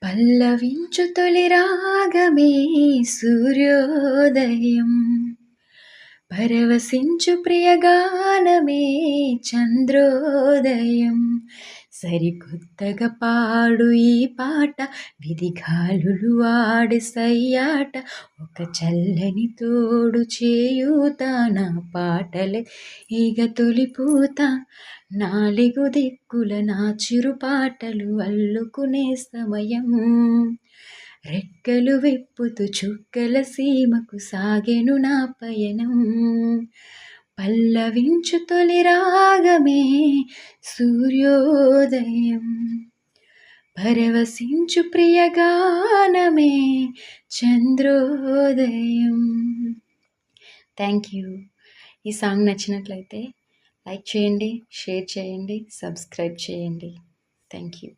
పల్లవించు తొలి రాగమే సూర్యోదయం, పరవశించు ప్రియగానమే చంద్రోదయం. సరికొత్తగా పాడు ఈ పాట, విధిగాలులు వాడి సయ్యాట, ఒక చల్లని తోడు చేయూత, నా పాటలే ఈగ తొలిపూత. నాలుగు దిక్కుల నా చిరు పాటలు అల్లుకునే సమయం, రెక్కలు విప్పుతూ చుక్కల సీమకు సాగెను నా పయనం. పల్లవించు తొలి రాగమే సూర్యోదయం, పరవశించు ప్రియగానమే చంద్రోదయం. Thank you. ఈ సాంగ్ నచ్చినట్లయితే లైక్ చేయండి, షేర్ చేయండి, సబ్స్క్రైబ్ చేయండి. Thank you.